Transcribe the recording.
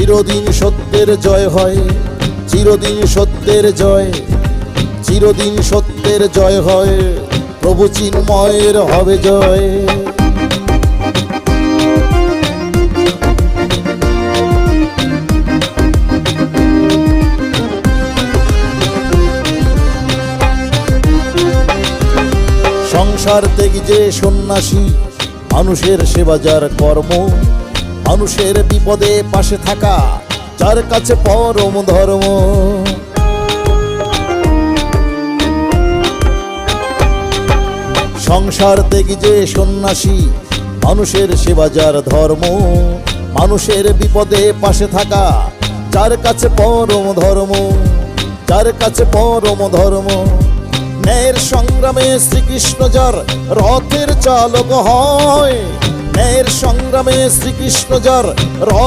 চিরদিন সত্যের জয় হয়, চিরদিন সত্যের জয়, চিরদিন সত্যের জয় হয়, প্রভু চিন্ময়ের হবে জয়। সংসার ত্যাগী যে সন্ন্যাসী, মানুষের সেবা যার কর্ম, মানুষের বিপদে পাশে থাকা যার কাছে পরম ধর্ম। সংসার ত্যাগী যে সন্ন্যাসী, মানুষের সেবা যার ধর্ম, মানুষের বিপদে পাশে থাকা যার কাছে পরম ধর্ম, যার কাছে পরম ধর্ম। ন্যায়ের সংগ্রামে শ্রীকৃষ্ণ যার রথের চালক হয়, ন্যায়ের সংগ্রামে শ্রীকৃষ্ণ যার রথ